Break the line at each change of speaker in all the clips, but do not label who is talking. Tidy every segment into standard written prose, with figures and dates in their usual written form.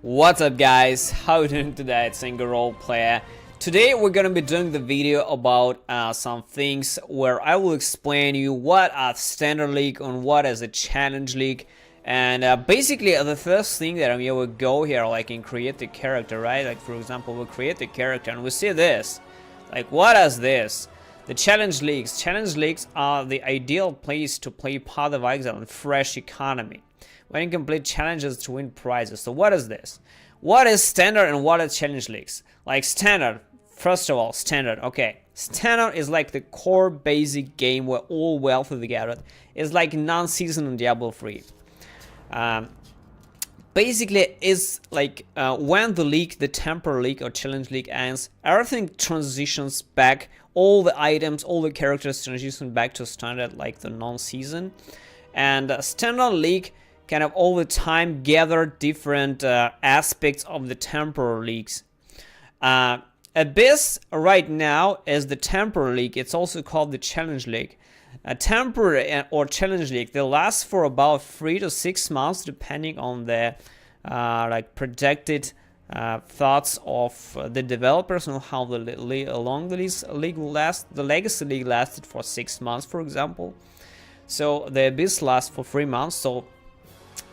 What's up guys, how you doing today? It's Single Role Player. Today we're gonna be doing the video about some things where I will explain you what are standard league and what is a challenge league. And basically the first thing that we will go here, like in create the character, right? Like for example, we'll create the character and we see this. Like what is this? The challenge leagues. Challenge leagues are the ideal place to play Path of Exile and fresh economy, when you complete challenges to win prizes. So what is this? What is standard and what is challenge leagues? Like standard, first of all, standard, okay. Standard is like the core basic game where all wealth is gathered. It's like non-season in Diablo 3. Basically, it's like when the league, the temporary league or challenge league ends, everything transitions back. All the items, all the characters transition back to standard, like the non-season. And standard league kind of all the time gather different aspects of the temporary leagues. Abyss right now is the temporary league. It's also called the challenge league. A temporary or challenge league, they last for about 3 to 6 months depending on the like projected thoughts of the developers and how long the league will last. The legacy league lasted for 6 months, for example. So the Abyss lasts for 3 months. So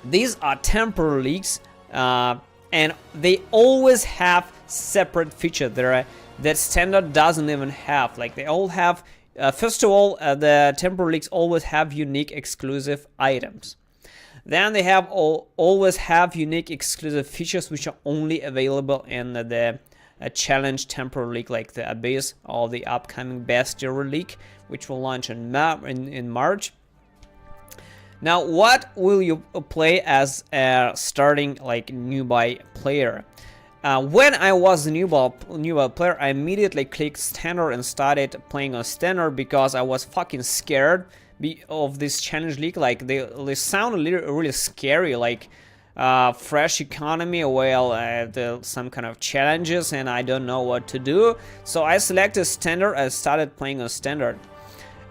these are temporary leagues, and they always have separate features that standard doesn't even have. Like they all have, first of all, the temporary leagues always have unique exclusive items. Then they have always have unique exclusive features which are only available in the challenge temporary league, like the Abyss or the upcoming Bestiary league, which will launch in March. Now, what will you play as a starting like newbie player? When I was a newbie player, I immediately clicked standard and started playing on standard because I was fucking scared of this challenge league. Like they sound really scary, like fresh economy, well, some kind of challenges, and I don't know what to do. So I selected standard and started playing on standard.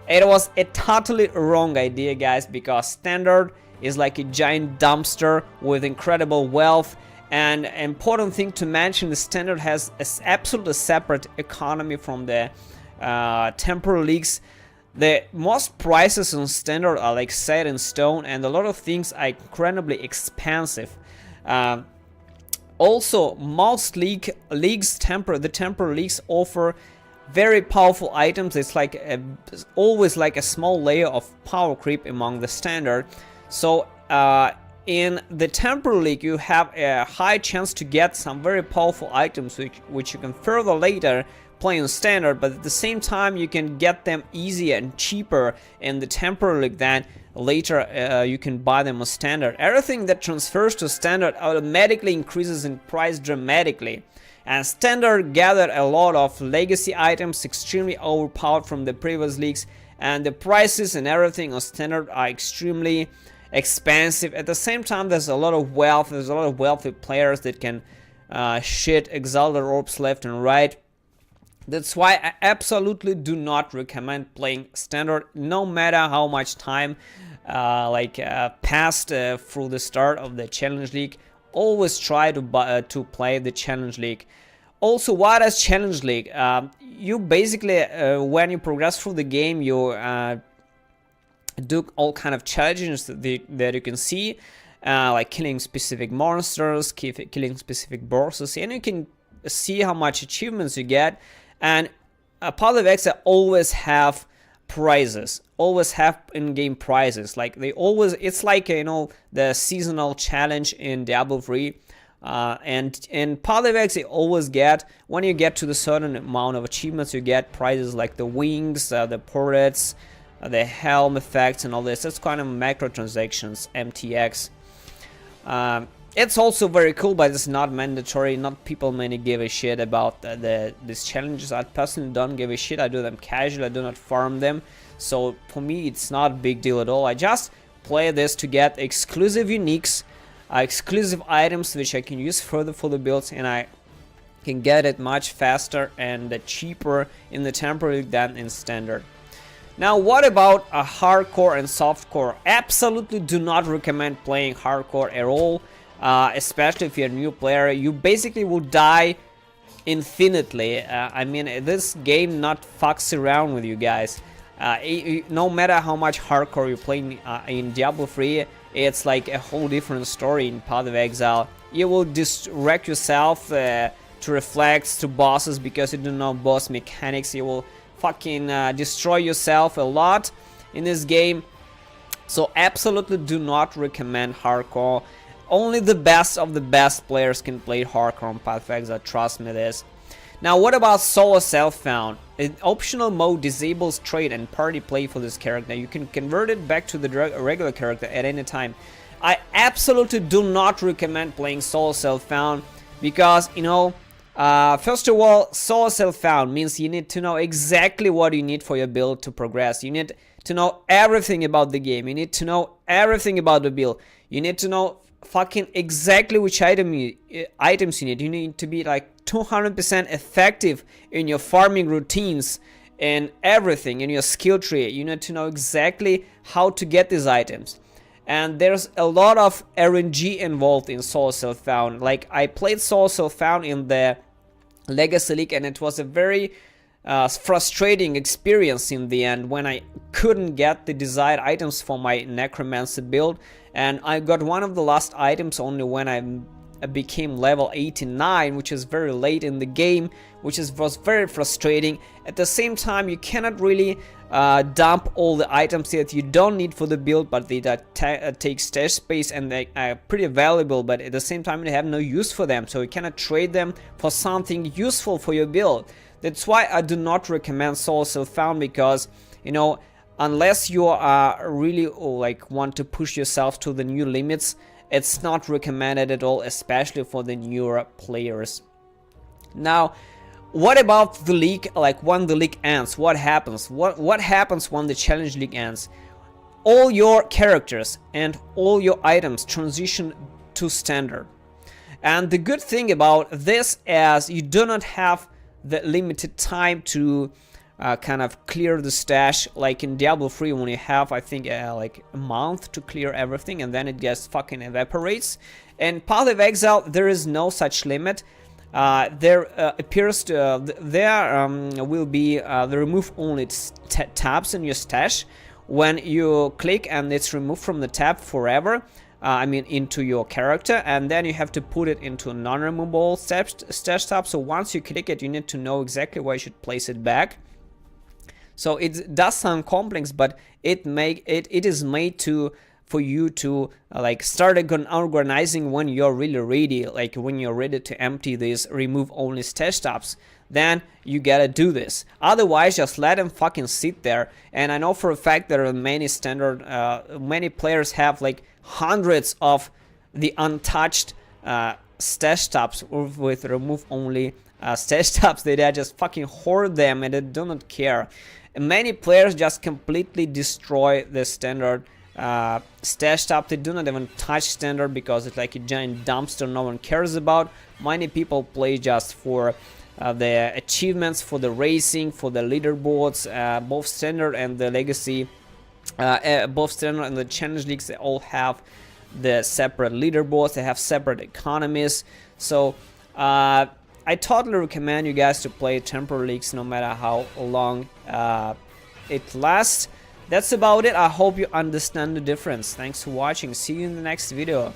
It was a totally wrong idea, guys, because standard is like a giant dumpster with incredible wealth. And an important thing to mention, the standard has an absolutely separate economy from the temporary leagues. The most prices on standard are like set in stone, and a lot of things are incredibly expensive. Also, most leagues, the temporary leagues offer very powerful items. It's like always like a small layer of power creep among the standard. So in the temporary league, you have a high chance to get some very powerful items which you can further later play on standard, but at the same time you can get them easier and cheaper in the temporary league than later you can buy them on standard. Everything that transfers to standard automatically increases in price dramatically. And standard gathered a lot of legacy items extremely overpowered from the previous leagues, and the prices and everything on standard are extremely expensive. At the same time, there's a lot of wealth. There's a lot of wealthy players that can shit Exile orbs left and right. That's why I absolutely do not recommend playing standard, no matter how much time passed through the start of the challenge league. Always try to play the challenge league. Also, what is challenge league? You basically, when you progress through the game, you do all kind of challenges that you can see, like killing specific monsters, killing specific bosses, and you can see how much achievements you get. And Path of Exile always have prizes, always have in-game prizes. Like they always, it's like, you know, the seasonal challenge in Diablo 3. And in Path of Exile, you always get, when you get to the certain amount of achievements, you get prizes like the wings, the portraits, the helm effects, and all this. That's kind of microtransactions, MTX. It's also very cool, but it's not mandatory. Not people many give a shit about these challenges. I personally don't give a shit. I do them casually. I do not farm them. So for me, it's not a big deal at all. I just play this to get exclusive uniques, exclusive items which I can use further for the builds, and I can get it much faster and cheaper in the temporary than in standard. Now, what about a hardcore and softcore? Absolutely do not recommend playing hardcore at all. especially if you're a new player. You basically will die infinitely. I mean, this game not fucks around with you guys. No matter how much hardcore you're playing in Diablo 3, it's like a whole different story in Path of Exile. You will just wreck yourself to reflects, to bosses, because you don't know boss mechanics. You will fucking destroy yourself a lot in this game. So absolutely do not recommend hardcore. Only the best of the best players can play hardcore on Path of Exile, trust me this. Now what about solo self-found? An optional mode disables trade and party play for this character. You can convert it back to the regular character at any time. I absolutely do not recommend playing solo self-found because, you know, first of all, solo self-found means you need to know exactly what you need for your build to progress. You need to know everything about the game. You need to know everything about the build. You need to know fucking exactly which items you need. You need to be like 200% effective in your farming routines and everything in your skill tree. You need to know exactly how to get these items. And there's a lot of RNG involved in solo self-found. Like, I played solo self-found in the Legacy League, and it was a very frustrating experience in the end when I couldn't get the desired items for my Necromancer build. And I got one of the last items only when I became level 89, which is very late in the game, which was very frustrating. At the same time, you cannot really dump all the items that you don't need for the build, but they take stash space and they are pretty valuable, but at the same time they have no use for them, so you cannot trade them for something useful for your build. That's why I do not recommend solo self-found, because, you know, unless you are really like want to push yourself to the new limits, it's not recommended at all, especially for the newer players. Now, what about the league? Like, when the league ends, what happens? What happens when the challenge league ends? All your characters and all your items transition to standard. And the good thing about this is you do not have the limited time to kind of clear the stash, like in Diablo 3 when you have, I think, like a month to clear everything, and then it just fucking evaporates. In Path of Exile there is no such limit. There appears to will be the remove only tabs in your stash. When you click and it's removed from the tab forever, I mean into your character, and then you have to put it into a non-removable stash tab. So once you click it, you need to know exactly where you should place it back. So it does sound complex, but it is made for you to like start organizing when you're really ready, like when you're ready to empty these remove only stash tabs. Then you gotta do this. Otherwise, just let them fucking sit there. And I know for a fact there are many many players have like hundreds of the untouched stash tabs with remove only stash tabs. They just fucking hoard them and they do not care. And many players just completely destroy the standard stash tab. They do not even touch standard because it's like a giant dumpster no one cares about. Many people play just for the achievements, for the racing, for the leaderboards. Both standard and the legacy, both standard and the challenge leagues, they all have the separate leaderboards. They have separate economies. So I totally recommend you guys to play temporary leagues no matter how long it lasts. That's about it. I hope you understand the difference. Thanks for watching. See you in the next video.